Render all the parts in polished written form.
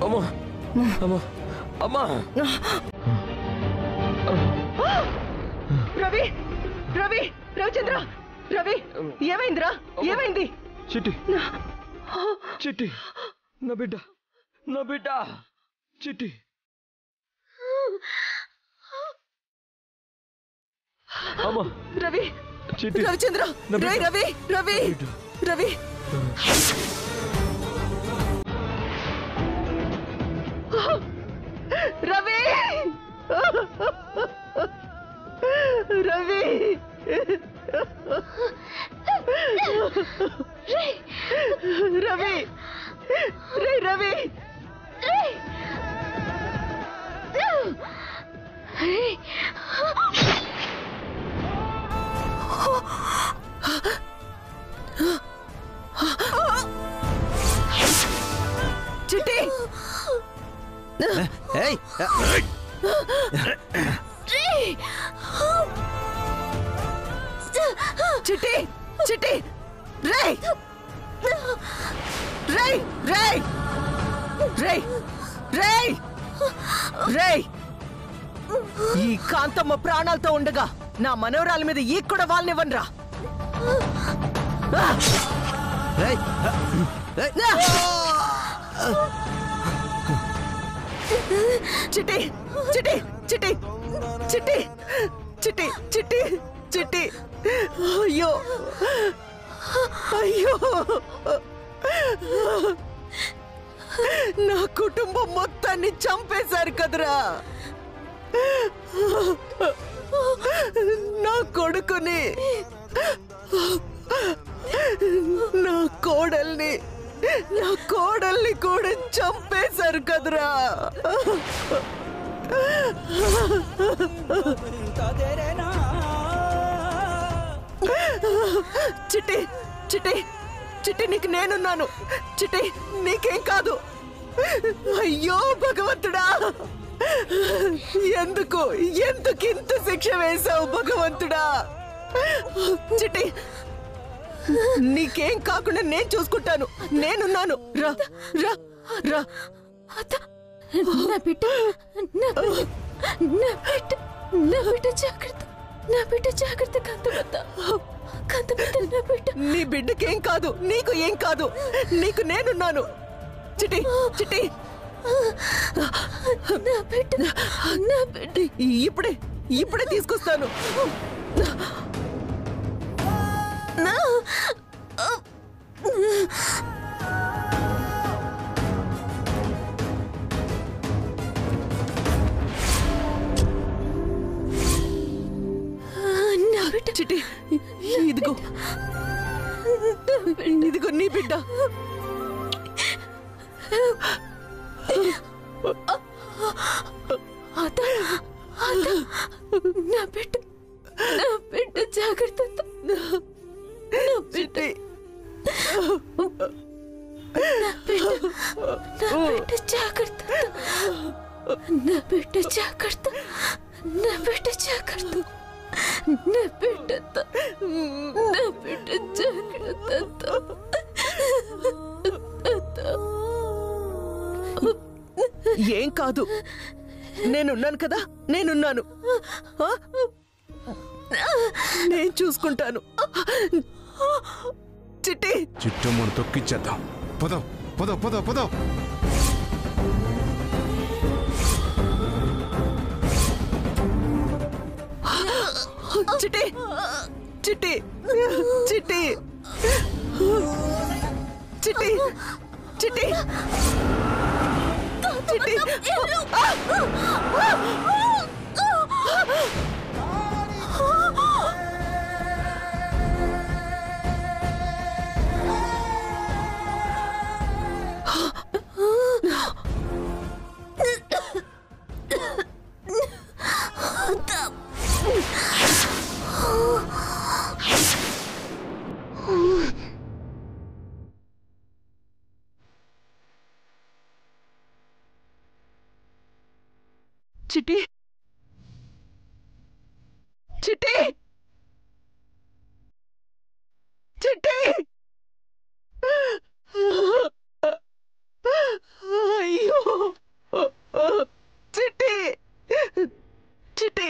అమ్మా అమ్మా అమ్మా రవి రవి రవిచంద్ర రవి ఏమైందిరా ఏమైంది చిట్టి చిట్టి నా బిడ్డ చిట్టి అమ్మా రవి చిట్టి రవిచంద్ర రవి రవి రవి రవి రవి రవి రవి రవి చిట్టి చిట్టి చిట్టి రై రై రై రై రై రై ఈ కాంతమ్మ ప్రాణాలతో ఉండగా నా మనవరాల మీద ఈ కూడా వాళ్ళనివ్వనరా చిట్టి చిట్టి చిట్టి చిట్టి చిట్టి చిట్టి చిట్టి అయ్యో అయ్యో నా కుటుంబం మొత్తాన్ని చంపేశారు కదరా నా కొడుకుని నా కోడల్ని కూడా చంపేశారు కదరా చిట్టి చిట్టి చిట్టి నీకు నేనున్నాను చిట్టి నీకేం కాదు అయ్యో భగవంతుడా ఎందుకు ఇంత శిక్ష వేశావు భగవంతుడా చిట్టి నీకేం కాకుండా నేను చూసుకుంటాను నేనున్నాను రా రా రా నా బిడ్డ జాగ్రత్త కంతబద్ద నా బిడ్డ నీ బిడ్డకేం కాదు నీకు ఏం కాదు నీకు నేనున్నాను చిట్టి చిట్టి నా బిడ్డ ఇప్పుడే తీసుకొస్తాను చిట్టి ఇదిగో నీ బిడ్డ నా బిడ్డ జాగ్రత్త చిట్టి నా బిడ్డ జాగ్రత్త నా బిడ్డ జాగ్రత్త ఏం కాదు నేనున్నాను కదా నేనున్నాను నేను చూసుకుంటాను చిట్టి చిట్టమ్మను తొక్కిచ్చేద్దాం పదో పదో పదో పదో చిట్టి చిట్టి చిట్టి చిట్టి చిట్టి చిట్టి చిట్టి చిట్టి చిట్టి అయ్యో చిట్టి చిట్టి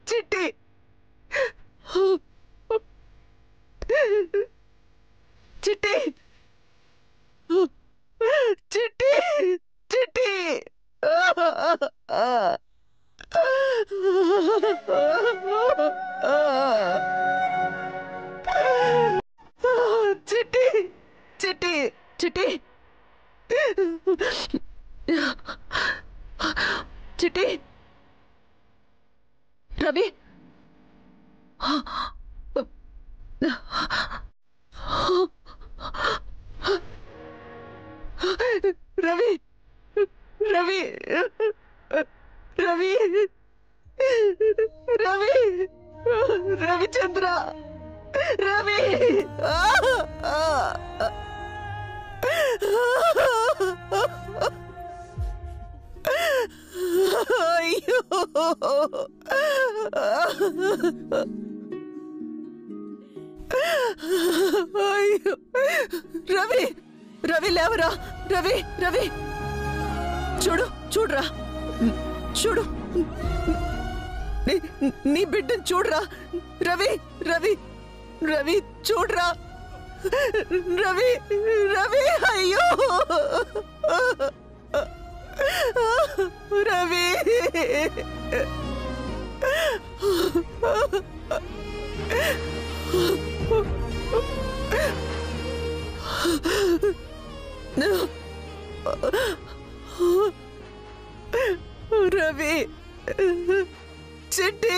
చిట్టి చిట్టి చిట్టి చిట్టి చిట్టి చిట్టి చిట్టి చిట్టి రవి రవి రవి రవి రవి రవిచంద్ర రవి అయ్యో అయ్యో రవి రవి లేవరా రవి రవి చూడు చూడరా చూడు నీ బిడ్డను చూడరా రవి రవి రవి చూడరా రవి రవి అయ్యో రవి రవి చిట్టి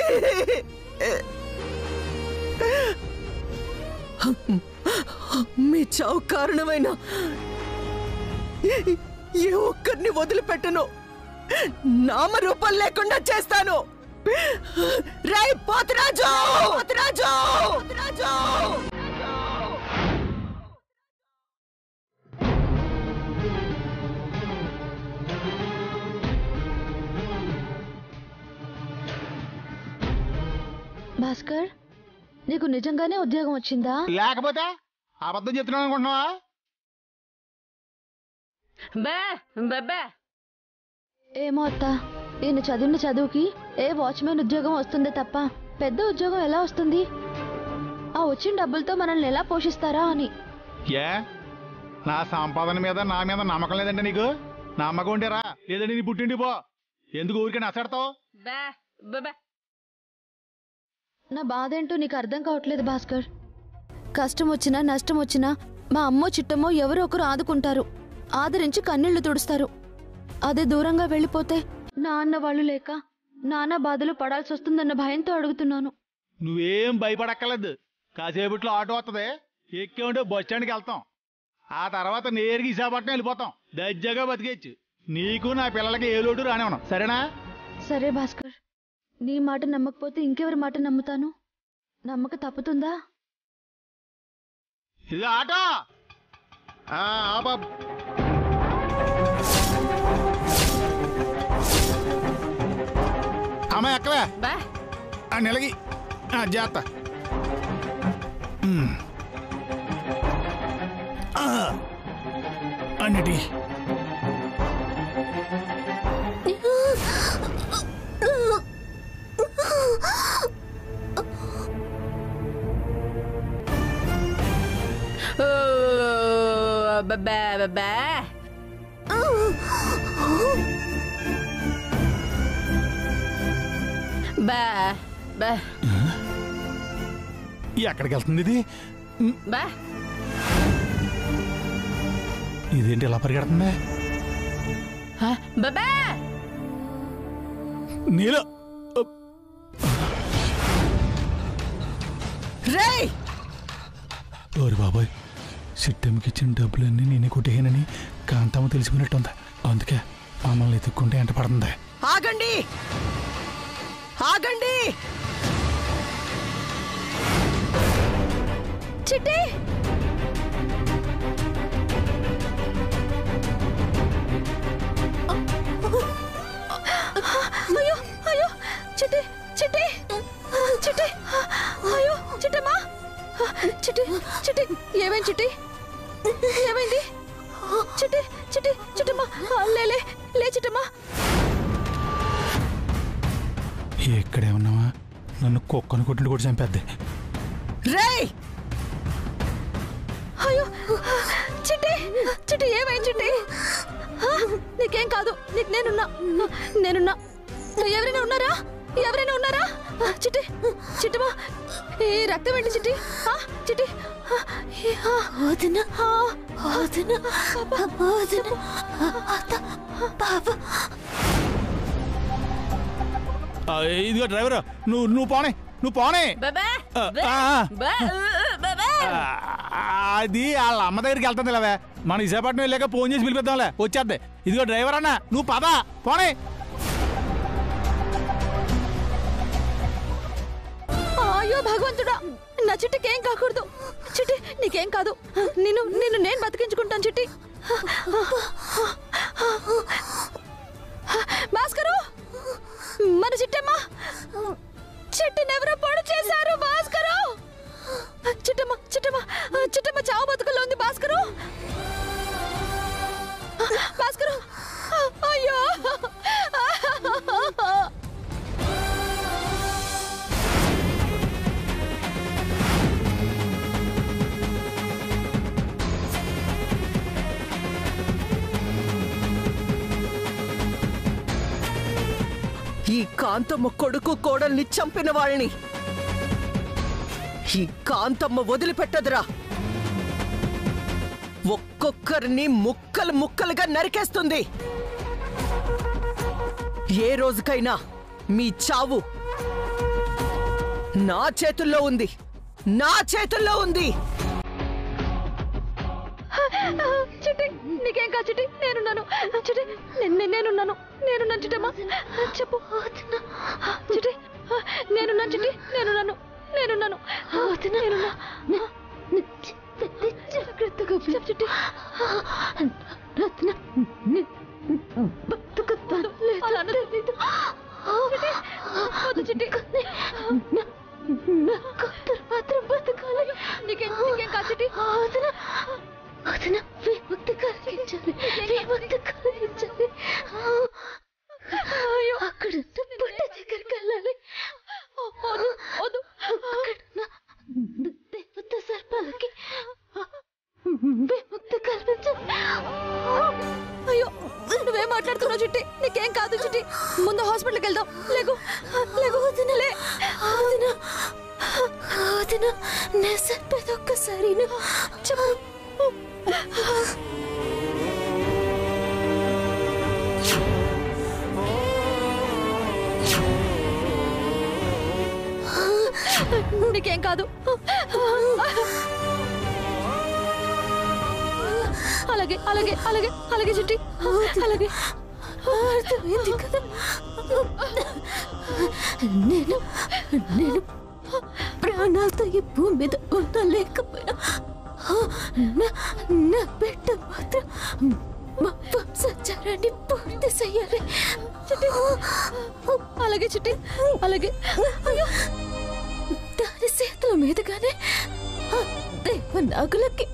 మీ చావు కారణమైన ఏ ఒక్కరిని వదిలిపెట్టను నామరూపం లేకుండా చేస్తాను రై పోతరాజు పోతరాజు పోతరాజు భాస్కర్ నీకు నిజంగానే ఉద్యోగం వచ్చిందా? లేకపోతే అబద్ధం చెప్తున్నాను అనుకుంటున్నావా? ఏమో అత్త, ఈయన చదివిన చదువుకి ఏ వాచ్మెన్ ఉద్యోగం వస్తుందే తప్ప పెద్ద ఉద్యోగం ఎలా వస్తుంది? ఆ వచ్చిన డబ్బులతో మనల్ని ఎలా పోషిస్తారా అని. ఏ నా సంపాదన మీద నా మీద నమ్మకం లేదంటే నీకు? నమ్మకం ఉంటేరా, లేదంటే నీ పుట్టింటి పో. ఎందుకు ఊరికే నసడతావు? నా బాధ ఏంటో నీకు అర్థం కావట్లేదు భాస్కర్. కష్టం వచ్చినా నష్టం వచ్చినా మా అమ్మో చిట్టమ్మో ఎవరో ఒకరు ఆదుకుంటారు, ఆదరించి కన్నీళ్లు తుడుస్తారు. అదే దూరంగా వెళ్ళిపోతే నాన్న వాళ్ళు లేక నాన్న బాధలు పడాల్సి వస్తుందన్న భయంతో అడుగుతున్నాను. నువ్వేం భయపడక్కర్లేదు. కాసేపట్లో ఆటో వస్తుంది, ఎక్కే ఉంటే బస్ స్టాండ్కి వెళ్తాం. ఆ తర్వాత నేరుగా విశాఖపట్నం వెళ్ళిపోతాం. దర్జాగా బతికేచ్చు. నీకు నా పిల్లలకి ఏ లోటు రానివ్వను, సరేనా? సరే భాస్కర్, నీ మాట నమ్మకపోతే ఇంకెవరి మాట నమ్ముతాను? నమ్మక తప్పుతుందా? ఇది ఆటో అమ్మాయి ఎక్కవే నెలగి జాత అన్నిటి ఎక్కడికి వెళ్తుంది ఇది? ఇదేంటి ఎలా పరిగెడుతుంది? నీలో ఓరి బాబాయ్, సిట్టెంకి ఇచ్చిన డబ్బులన్నీ నేనే కొట్టేయనని కాంతమ్మ తెలిసిపోయినట్టుంది. అందుకే మమ్మల్ని ఎత్తుక్కుంటే ఎంట పడుతుంది. ఆగండి ఆగండి! చిట్టి చిట్టి చిట్టి చిట్టి అయ్యో చిట్టమ్మా చిట్టి చిట్టి ఏమైంది చిట్టి ఏమైంది చిట్టి చిట్టి చిట్టమ్మా లే లే చిట్టమ్మా ఎక్కడే ఉన్నావా నన్ను కుక్కను కొట్టిన కూడా చంపేద్ది రేయ్ అయ్యో చిట్టి చిట్టి ఏమైంది చిట్టి నీకేం కాదు నీకు నేనున్నా ఎవరైనా ఉన్నారా చిట్టి చిట్టమా ఈ రక్తం ఏంటి చిట్టి చిట్టి ఇదిగో డ్రైవర్ నువ్వు పోనే అది వాళ్ళ అమ్మ దగ్గరికి వెళ్తుంది లేవే మన విశాఖపట్నం వెళ్ళాక ఫోన్ చేసి పిలిపిద్దాంలే వచ్చేద్దే ఇదిగో డ్రైవర్ అన్న నువ్వు పదా పోనే అయ్యో భగవంతుడా నా చిట్టికేం కాకూడదు చిట్టి నీకేం కాదు నిన్ను నేను బతికించుకుంటాను చిట్టి భాస్కరు మన చిట్టమ్మా చిట్టినెవరో పొడి చేశారు భాస్కరు చిట్టమ్మ చావు బతుకుల్లో ఉంది భాస్కరు అయ్యో ఈ కాంతమ్మ కొడుకు కోడల్ని చంపిన వాళ్ళని ఈ కాంతమ్మ వదిలిపెట్టదురా ఒక్కొక్కరిని ముక్కలుగా నరికేస్తుంది ఏ రోజుకైనా మీ చావు నా చేతుల్లో ఉంది చిట్టి నీకేం కాదు చిట్టి నేనున్నాను చిట్టి నేనున్నాను చిట్టమ్మా చెప్పు చిట్టి నేనున్నాను చిట్టి నేనున్నాను జాగ్రత్తగా చిట్టి రత్న బతుకుతాను చిట్టి మాత్రం బతకాలి నీకేం కాదు చిట్టి విముక్తి కలిగించాలి అయ్యో అక్కడ పుట్ట దగ్గరికి వెళ్ళాలి దేవత సర్పాలకి విముక్తి కల్పించాలి అయ్యో నువ్వేం మాట్లాడుతున్నావు చిట్టి నీకేం కాదు చిట్టి ముందు హాస్పిటల్కి వెళ్దాం లేకు వదినలే వదిన నే సర్పేది ఒక్కసారి చెప్పు నీకేం కాదు అలాగే చిట్టి అలాగే అర్థమైంది కదా నేను ప్రాణాలతో ఈ భూమి మీద ఉండలేకపోయినా నా బిడ్డ మాత్రం మా సంచారాన్ని పూర్తి చెయ్యాలి చిట్టి అలాగే చిట్టి అలాగే దాని చేతుల మీదుగానే దేవనాగులకి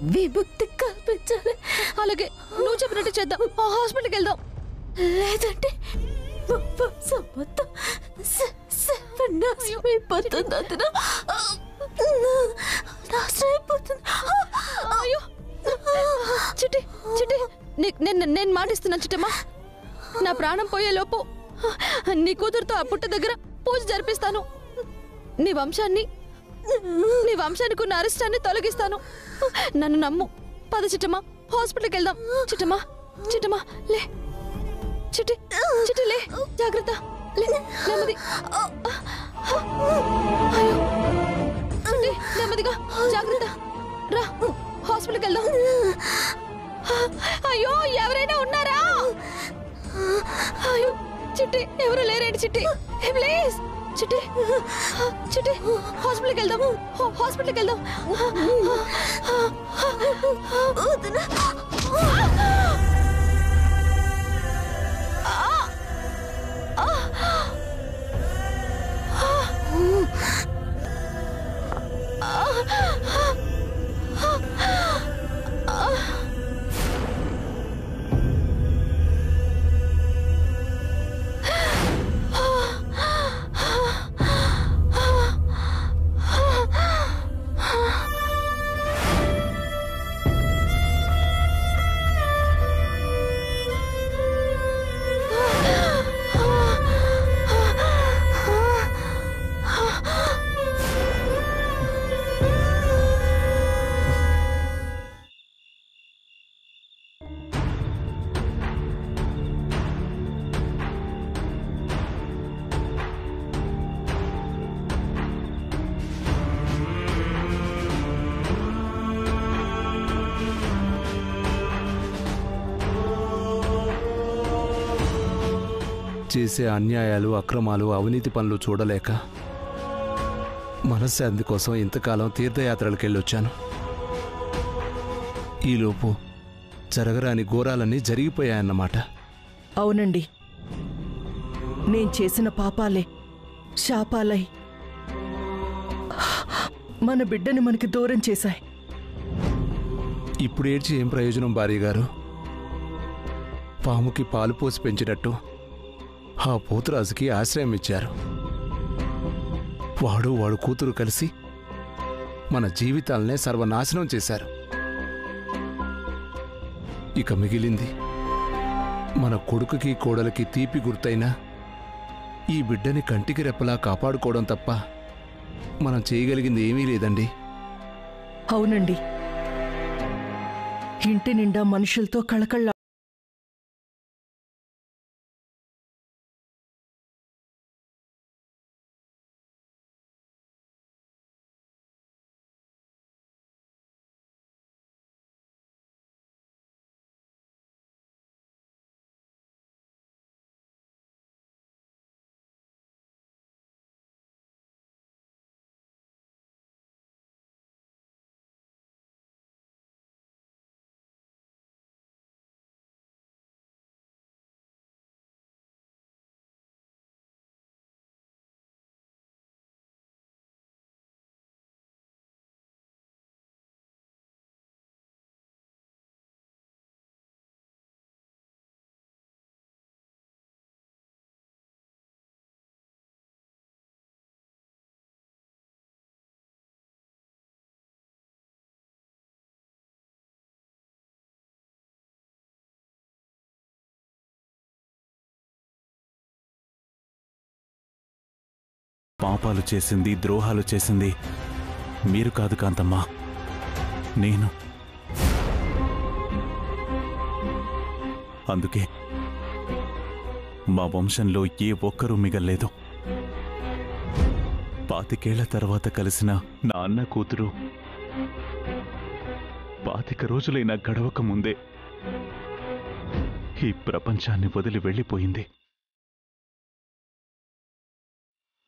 విముక్తి కల్పించాలి అలాగే నువ్వు చెప్పినట్టు చేద్దాం హాస్పిటల్కి వెళ్దాం లేదంటే మొత్తం నాశనమైపోతుంది అయ్యో చిట్టి నేను మాటిస్తున్నాను చిట్టమ్మా నా ప్రాణం పోయే లోపు నీ కూతురుతో ఆ పుట్ట దగ్గర పూజ జరిపిస్తాను నీ వంశానికి ఉన్న అరిష్టాన్ని తొలగిస్తాను నన్ను నమ్ము పద చిట్టమ్మా హాస్పిటల్కి వెళ్దాం చిట్టమ్మా లే చిట్టి లే జాగ్రత్త లే నెమ్మది నెమ్మదిగా జాగ్రత్త రా హాస్పిటల్కి వెళ్దాం అయ్యో ఎవరైనా ఉన్నారా అయ్యో చిట్టి ఎవరు లేరేంటి చిట్టి ప్లీజ్ చిట్టి హాస్పిటల్కి వెళ్దాం చేసే అన్యాయాలు, అక్రమాలు, అవినీతి పనులు చూడలేక మనశ్శాంతి కోసం ఇంతకాలం తీర్థయాత్రలకు వెళ్ళొచ్చాను. ఈలోపు జరగరాని ఘోరాలన్నీ జరిగిపోయాయన్నమాట. అవునండి, నేను చేసిన పాపాలే శాపాలై మన బిడ్డని మనకి దూరం చేశాయి. ఇప్పుడు ఏడ్చి ఏం ప్రయోజనం భార్య గారు? పాముకి పాలు పోసి పెంచినట్టు ఆ పోతురాజుకి ఆశ్రయం ఇచ్చారు. వాడు కూతురు కలిసి మన జీవితాలనే సర్వనాశనం చేశారు. ఇక మిగిలింది మన కొడుకుకి కోడలికి తీపి గుర్తైన ఈ బిడ్డని కంటికి రెప్పలా కాపాడుకోవడం తప్ప మనం చేయగలిగింది ఏమీ లేదండి. అవునండి, ఇంటి నిండా మనుషులతో కళకళ్ళ పాపాలు చేసింది, ద్రోహాలు చేసింది మీరు కాదు కాంతమ్మా, నేను. అందుకే మా వంశంలో ఏ ఒక్కరూ మిగల్లేదు. 25 ఏళ్ల తర్వాత కలిసిన నా అన్న కూతురు 25 రోజులైనా గడవక ముందే ఈ ప్రపంచాన్ని వదిలి వెళ్ళిపోయింది.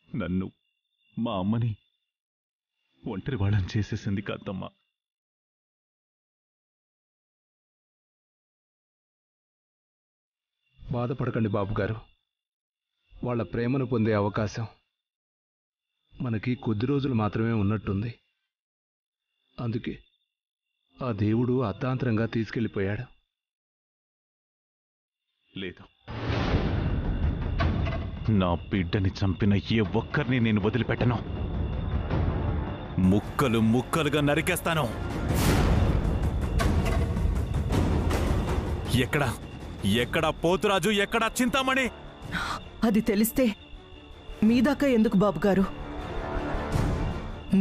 నన్ను, మా అమ్మని ఒంటరి వాళ్ళని చేసేసింది కాంతమ్మ. బాధపడకండి బాబుగారు. వాళ్ళ ప్రేమను పొందే అవకాశం మనకి కొద్ది రోజులు మాత్రమే ఉన్నట్టుంది. అందుకే ఆ దేవుడు అర్ధాంతరంగా తీసుకెళ్ళిపోయాడు. లేదు, నా బిడ్డని చంపిన ఏ ఒక్కరిని నేను వదిలిపెట్టను. ముక్కలు ముక్కలుగా నరికేస్తాను. ఎక్కడా పోతురాజు, ఎక్కడా చింతామణి? అది తెలిస్తే మీదాకా ఎందుకు బాబుగారు?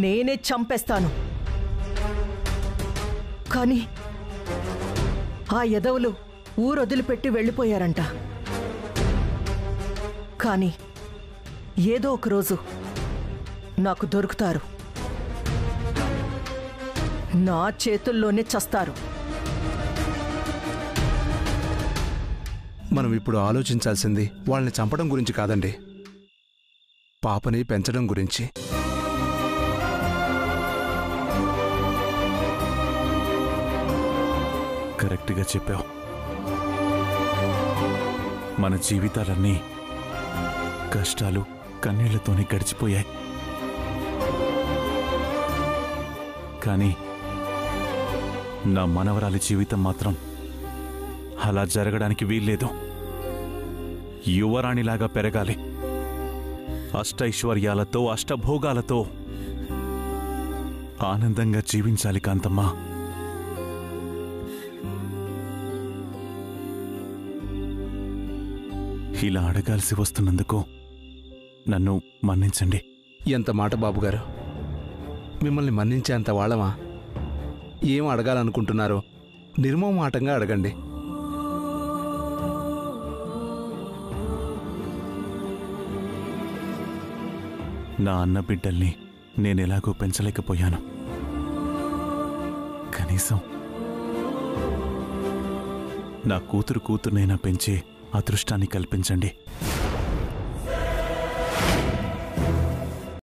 నేనే చంపేస్తాను. కానీ ఆ ఎదవులు ఊరొదిలిపెట్టి వెళ్ళిపోయారంట. కానీ ఏదో ఒకరోజు నాకు దొరుకుతారు. నా చేతుల్లోనే చస్తారు. మనం ఇప్పుడు ఆలోచించాల్సింది వాళ్ళని చంపడం గురించి కాదండి, పాపని పెంచడం గురించి. కరెక్ట్గా చెప్పావు. మన జీవితాలన్నీ కష్టాలు, కన్నీళ్లతోనే గడిచిపోయాయి. కానీ నా మనవరాలి జీవితం మాత్రం అలా జరగడానికి వీల్లేదు. యువరాణిలాగా పెరగాలి. అష్టైశ్వర్యాలతో, అష్టభోగాలతో ఆనందంగా జీవించాలి కాంతమ్మా. ఇలా అడగాల్సి వస్తున్నందుకు నన్ను మన్నించండి. ఎంత మాట బాబుగారు, మిమ్మల్ని మన్నించేంత వాళ్ళమా? ఏం అడగాలనుకుంటున్నారో నిర్మోహమాటంగా అడగండి. నా అన్న బిడ్డల్ని నేనెలాగో పెంచలేకపోయాను. కనీసం నా కూతురునైనా పెంచే అదృష్టాన్ని కల్పించండి.